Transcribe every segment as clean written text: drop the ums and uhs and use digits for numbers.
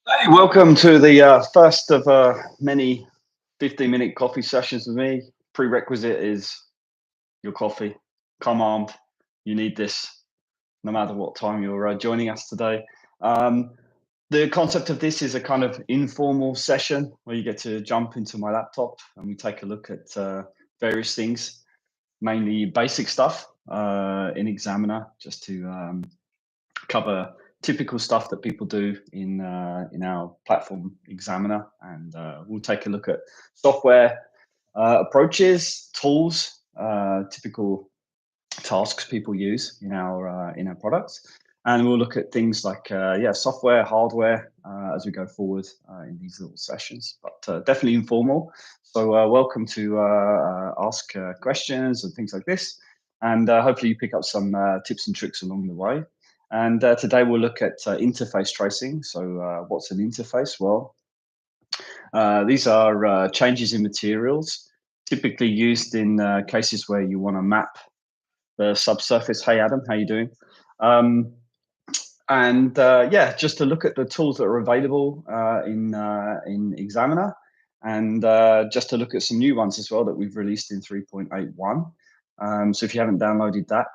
Hey, welcome to the first of many 15-minute coffee sessions with me. Prerequisite is your coffee. Come armed. You need this no matter what time you're joining us today. Um, the concept of this is a kind of informal session where you get to jump into my laptop and we take a look at various things, mainly basic stuff in Examiner, just to cover typical stuff that people do in our platform Examiner, and we'll take a look at software approaches, tools, typical tasks people use in our products, and we'll look at things like software, hardware as we go forward in these little sessions. But definitely informal. So welcome to ask questions and things like this, and hopefully you pick up some tips and tricks along the way. And today we'll look at interface tracing. So what's an interface? Well, these are changes in materials, typically used in cases where you want to map the subsurface. Hey, Adam, how you doing? Um, and just to look at the tools that are available in Examiner, and just to look at some new ones as well that we've released in 3.81. So if you haven't downloaded that,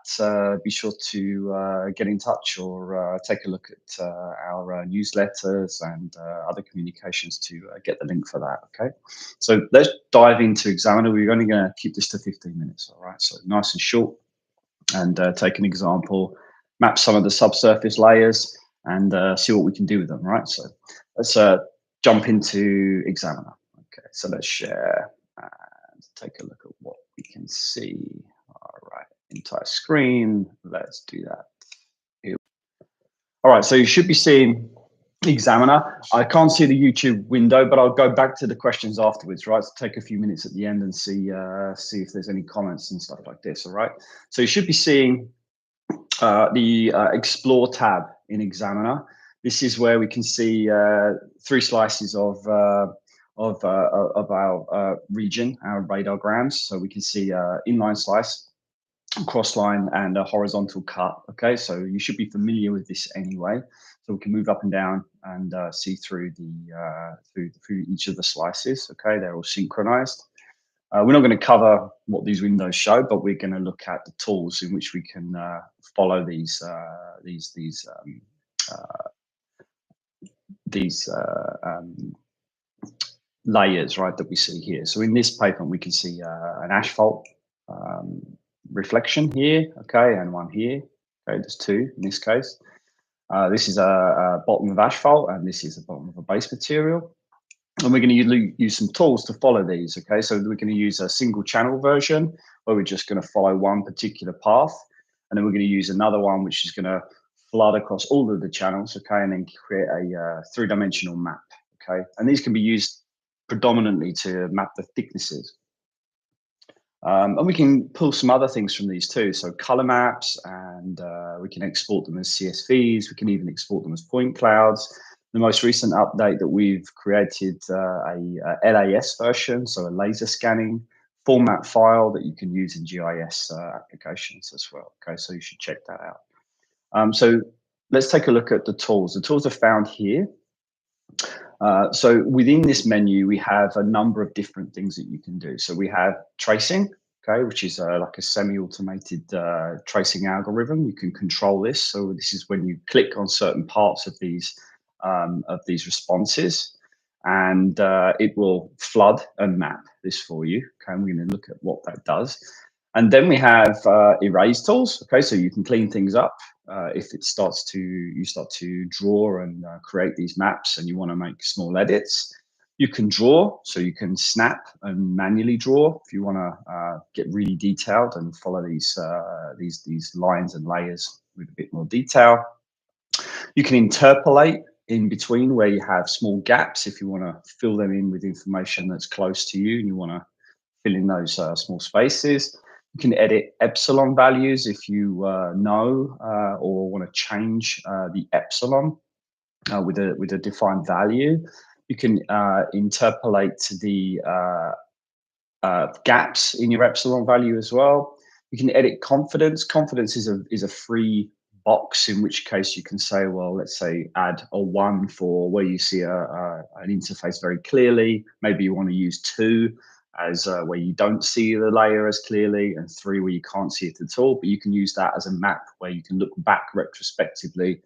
be sure to get in touch or take a look at our newsletters and other communications to get the link for that. Okay, so let's dive into Examiner. We're only going to keep this to 15 minutes. All right, so nice and short, and take an example, map some of the subsurface layers, and see what we can do with them. Right, so let's jump into Examiner. Okay, so let's share and take a look at what we can see. All right, entire screen. Let's do that. Here. All right, so you should be seeing Examiner. I can't see the YouTube window, but I'll go back to the questions afterwards, right? So take a few minutes at the end and see if there's any comments and stuff like this. All right. So you should be seeing the Explore tab in Examiner. This is where we can see three slices of our region, our radargrams. So we can see inline slice, cross line, and a horizontal cut. Okay, so you should be familiar with this anyway. So we can move up and down and see through through each of the slices. Okay, they're all synchronized. We're not going to cover what these windows show, but we're going to look at the tools in which we can follow these layers, right, that we see here. So in this paper, we can see an asphalt reflection here, okay, and one here. Okay, there's two in this case. This is a bottom of asphalt, and this is the bottom of a base material. And we're going to use some tools to follow these. Okay, so we're going to use a single channel version where we're just going to follow one particular path, and then we're going to use another one which is going to flood across all of the channels. Okay, and then create a three-dimensional map. Okay, and these can be used predominantly to map the thicknesses. And we can pull some other things from these too. So color maps, and we can export them as CSVs. We can even export them as point clouds. The most recent update that we've created a LAS version, so a laser scanning format file that you can use in GIS applications as well. Okay, so you should check that out. So let's take a look at the tools. The tools are found here. So within this menu, we have a number of different things that you can do. So we have tracing, okay, which is like a semi-automated tracing algorithm. You can control this. So this is when you click on certain parts of these responses, and it will flood and map this for you. Okay, and we're going to look at what that does. And then we have erase tools. Okay, so you can clean things up. If you start to draw and create these maps, and you want to make small edits, you can draw. So you can snap and manually draw if you want to get really detailed and follow these lines and layers with a bit more detail. You can interpolate in between where you have small gaps if you want to fill them in with information that's close to you and you want to fill in those small spaces. You can edit epsilon values if you know or want to change the epsilon with a defined value. You can interpolate the gaps in your epsilon value as well. You can edit confidence. Confidence is a free box, in which case you can say, well, let's say add a 1 for where you see an interface very clearly. Maybe you want to use 2 as where you don't see the layer as clearly, and 3 where you can't see it at all. But you can use that as a map where you can look back retrospectively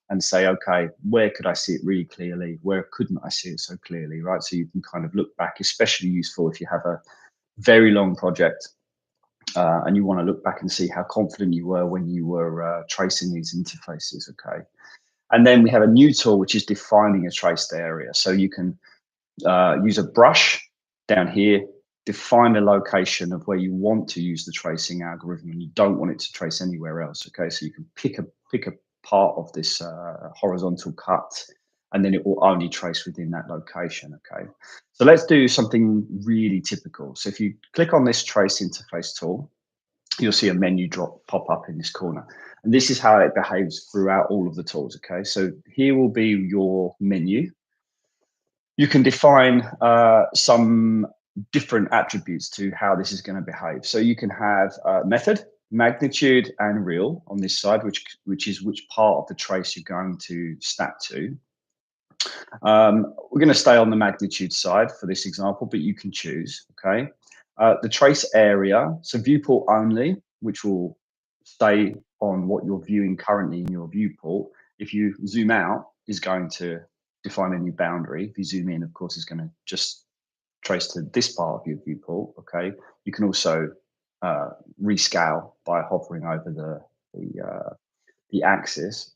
and say, okay, where could I see it really clearly? Where couldn't I see it so clearly, right? So you can kind of look back, especially useful if you have a very long project and you want to look back and see how confident you were when you were tracing these interfaces, okay? And then we have a new tool, which is defining a traced area. So you can use a brush down here, define a location of where you want to use the tracing algorithm and you don't want it to trace anywhere else, okay? So you can pick a part of this horizontal cut and then it will only trace within that location, okay? So let's do something really typical. So if you click on this trace interface tool, you'll see a menu pop up in this corner. And this is how it behaves throughout all of the tools, okay? So here will be your menu. You can define some different attributes to how this is going to behave. So you can have method, magnitude, and real on this side, which is which part of the trace you're going to snap to. We're going to stay on the magnitude side for this example, but you can choose, okay? The trace area, so viewport only, which will stay on what you're viewing currently in your viewport. If you zoom out, is going to define a new boundary. If you zoom in, of course, it's going to just trace to this part of your viewport, okay? You can also rescale by hovering over the axis.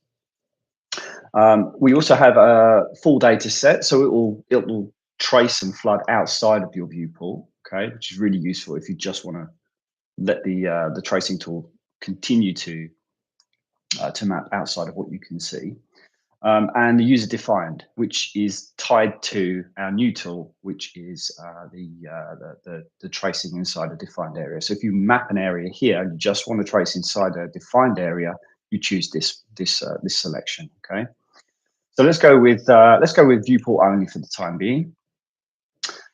We also have a full data set, so it will trace and flood outside of your viewport, okay, which is really useful if you just want to let the tracing tool continue to map outside of what you can see. And the user defined, which is tied to our new tool, which is the tracing inside a defined area. So if you map an area here and you just want to trace inside a defined area, you choose this selection, okay? So let's go with viewport only for the time being.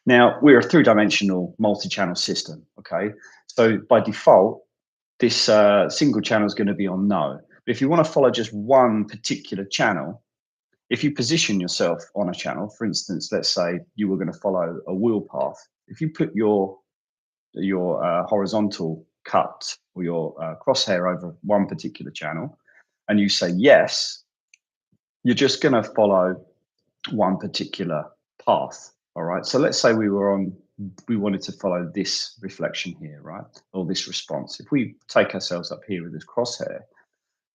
Now we're a 3-dimensional multi-channel system. Okay, so by default, this single channel is going to be on no. But if you want to follow just one particular channel, if you position yourself on a channel, for instance, let's say you were going to follow a wheel path. If you put your horizontal cut or your crosshair over one particular channel, and you say yes, you're just going to follow one particular path. All right. So let's say we wanted to follow this reflection here, right? Or this response. If we take ourselves up here with this crosshair,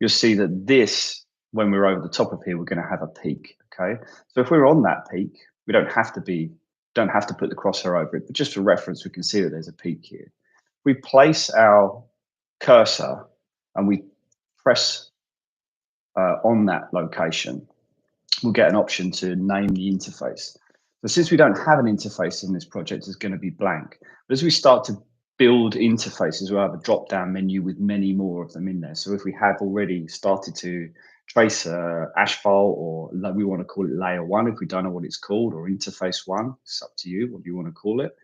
you'll see that this, when we're over the top of here, we're going to have a peak. Okay. So if we're on that peak, we don't have to put the crosshair over it, but just for reference, we can see that there's a peak here. We place our cursor and we press on that location, we'll get an option to name the interface. But since we don't have an interface in this project, it's going to be blank. But as we start to build interfaces, we'll have a drop-down menu with many more of them in there. So if we have already started to trace asphalt, or we want to call it layer 1 if we don't know what it's called, or interface 1, it's up to you what you want to call it.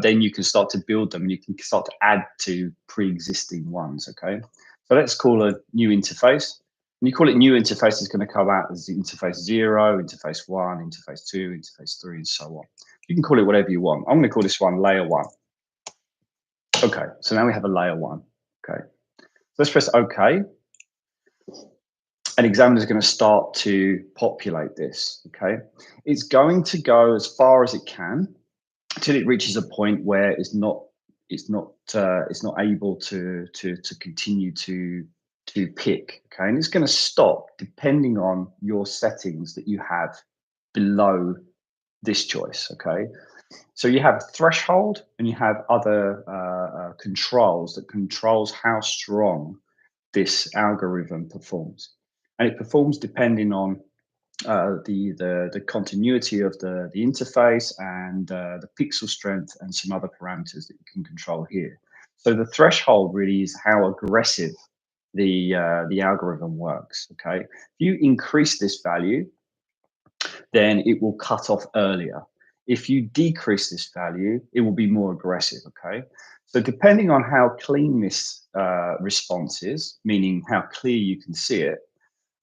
Then you can start to build them and you can start to add to pre-existing ones, okay? So let's call a new interface. When you call it new interface, it's going to come out as interface 0, interface 1, interface 2, interface 3, and so on. You can call it whatever you want. I'm going to call this one layer 1. Okay, so now we have a layer 1. Okay, so let's press OK. And Examiner is going to start to populate this. Okay, it's going to go as far as it can until it reaches a point where it's not able to continue to pick. Okay, and it's going to stop depending on your settings that you have below this choice. Okay, so you have a threshold and you have other controls that controls how strong this algorithm performs, and it performs depending on the continuity of the interface and the pixel strength and some other parameters that you can control here. So the threshold really is how aggressive the algorithm works. Okay, if you increase this value, then it will cut off earlier. If you decrease this value, it will be more aggressive, okay? So depending on how clean this response is, meaning how clear you can see it,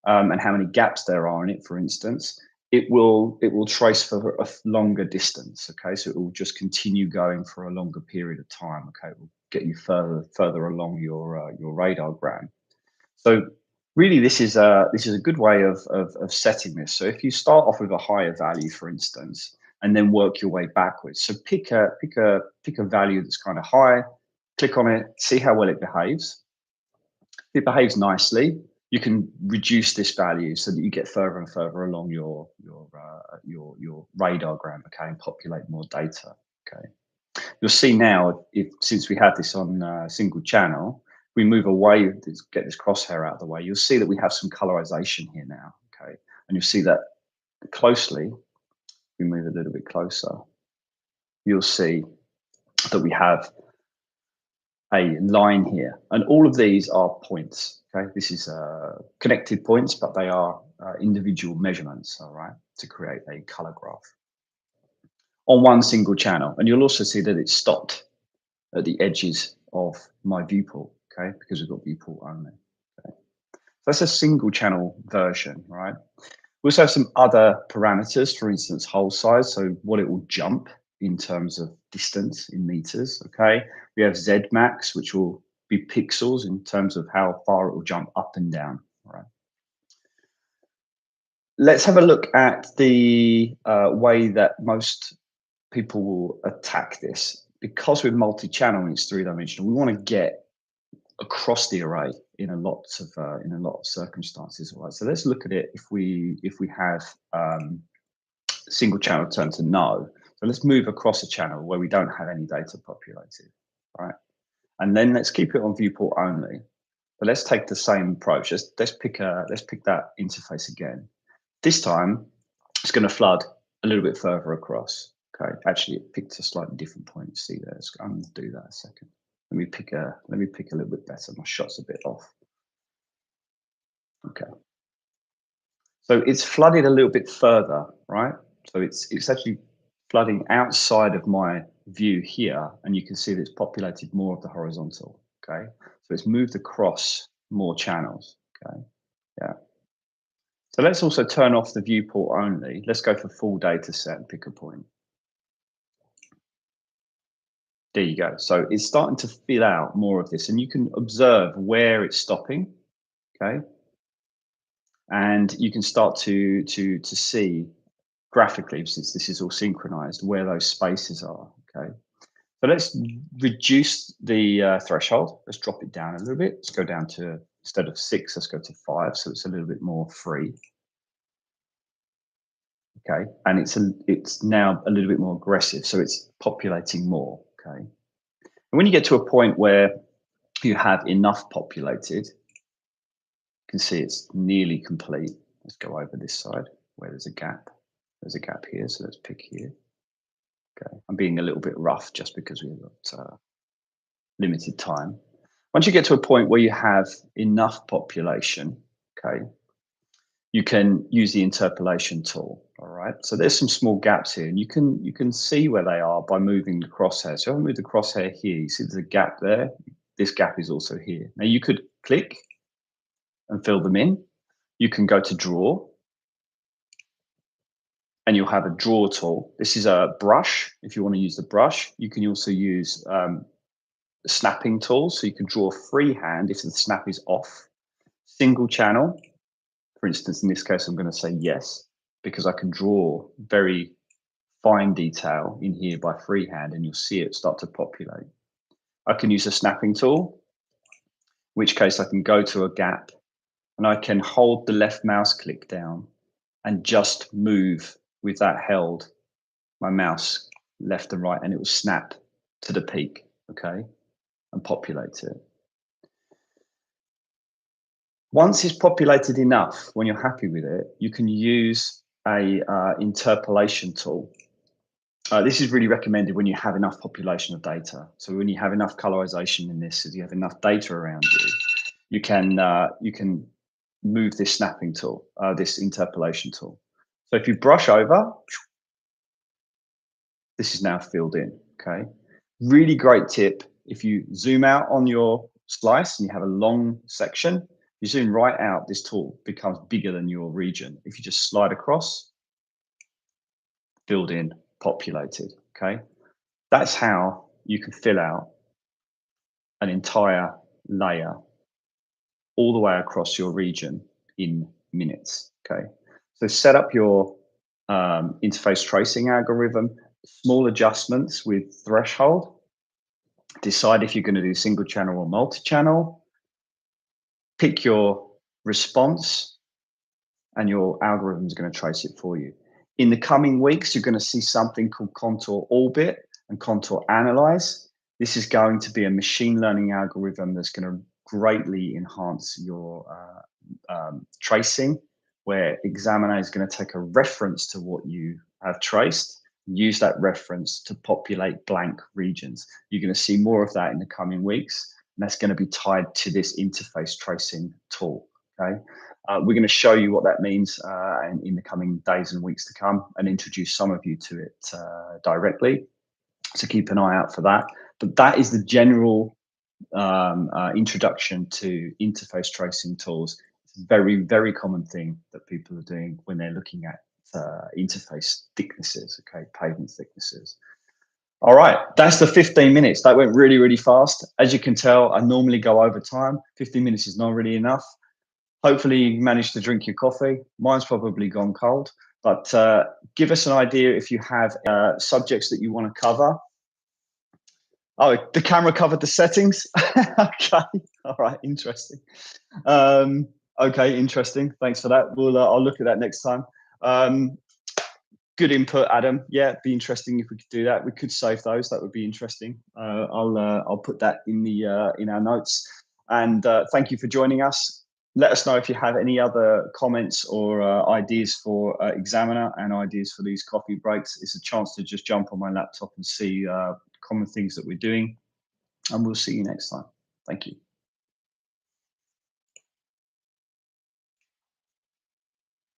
and how many gaps there are in it, for instance, it will trace for a longer distance. Okay, so it will just continue going for a longer period of time. Okay, it will get you further along your radiogram. So really, this is a good way of setting this. So if you start off with a higher value, for instance, and then work your way backwards. So pick a value that's kind of high, click on it, see how well it behaves. If it behaves nicely, you can reduce this value so that you get further and further along your radargram, okay, and populate more data. Okay, you'll see now if since we had this on single channel, we move away, get this crosshair out of the way. You'll see that we have some colorization here now. Okay, and you'll see that closely. We move a little bit closer. You'll see that we have a line here, and all of these are points. Okay, this is connected points, but they are individual measurements. All right, to create a color graph on one single channel, and you'll also see that it's stopped at the edges of my viewport. Okay, because we've got viewport only. Okay, so that's a single channel version, right? We also have some other parameters, for instance, hole size, so what it will jump in terms of distance in meters, okay? We have Z max, which will be pixels in terms of how far it will jump up and down, all right? Let's have a look at the way that most people will attack this. Because we're multi-channel and it's three-dimensional, we want to get across the array in a lot of circumstances. All right, so let's look at it if we have single channel turn to no. So let's move across a channel where we don't have any data populated, right? And then let's keep it on viewport only. But let's take the same approach. Let's pick that interface again. This time it's going to flood a little bit further across. Okay, actually it picked a slightly different point. See there, I'm going to do that a second. Let me pick a little bit better. My shot's a bit off. Okay. So it's flooded a little bit further, right? So it's actually flooding outside of my view here, and you can see that it's populated more of the horizontal. Okay. So it's moved across more channels. Okay. Yeah. So let's also turn off the viewport only. Let's go for full data set and pick a point. There you go. So it's starting to fill out more of this, and you can observe where it's stopping. Okay. And you can start to see graphically, since this is all synchronized, where those spaces are. Okay. So let's reduce the threshold. Let's drop it down a little bit. Let's go down to, instead of 6, let's go to 5. So it's a little bit more free. Okay. And it's now a little bit more aggressive. So it's populating more. Okay. And when you get to a point where you have enough populated, you can see it's nearly complete. Let's go over this side where there's a gap. There's a gap here. So let's pick here. Okay. I'm being a little bit rough just because we've got limited time. Once you get to a point where you have enough population, okay, you can use the interpolation tool. All right. So there's some small gaps here, and you can see where they are by moving the crosshair. So if I move the crosshair here, you see there's a gap there. This gap is also here. Now you could click and fill them in. You can go to draw, and you'll have a draw tool. This is a brush. If you want to use the brush, you can also use snapping tool, so you can draw freehand if the snap is off. Single channel, for instance, in this case, I'm going to say yes, because I can draw very fine detail in here by freehand, and you'll see it start to populate. I can use a snapping tool, in which case I can go to a gap and I can hold the left mouse click down and just move with that held, my mouse left and right, and it will snap to the peak, okay, and populate it. Once it's populated enough, when you're happy with it, you can use a interpolation tool. This is really recommended when you have enough population of data. So when you have enough colorization in this, if you have enough data around you can move this snapping tool, this interpolation tool. So if you brush over, This is now filled in, okay? Really great tip. If you zoom out on your slice and you have a long section, you zoom right out, this tool becomes bigger than your region. If you just slide across, filled in, populated, okay? That's how you can fill out an entire layer all the way across your region in minutes, okay? So set up your interface tracing algorithm, small adjustments with threshold, decide if you're going to do single channel or multi-channel, pick your response, and your algorithm is going to trace it for you. In the coming weeks, you're going to see something called Kontur Orbit and Kontur Analyze. This is going to be a machine learning algorithm that's going to greatly enhance your tracing, where Examiner is going to take a reference to what you have traced, use that reference to populate blank regions. You're going to see more of that in the coming weeks, and that's going to be tied to this interface tracing tool, okay? We're going to show you what that means in the coming days and weeks to come, and introduce some of you to it directly. So keep an eye out for that. But that is the general introduction to interface tracing tools. It's a very, very common thing that people are doing when they're looking at interface thicknesses, okay, pavement thicknesses. All right, that's the 15 minutes. That went really, really fast. As you can tell, I normally go over time. 15 minutes is not really enough. Hopefully you managed to drink your coffee. Mine's probably gone cold, but give us an idea if you have subjects that you want to cover. Oh, the camera covered the settings. Okay, all right, interesting. Okay, interesting. Thanks for that. I'll look at that next time. Good input, Adam. Yeah, it'd be interesting if we could do that. We could save those. That would be interesting. I'll put that in the in our notes. And thank you for joining us. Let us know if you have any other comments or ideas for Examiner and ideas for these coffee breaks. It's a chance to just jump on my laptop and see common things that we're doing. And we'll see you next time. Thank you.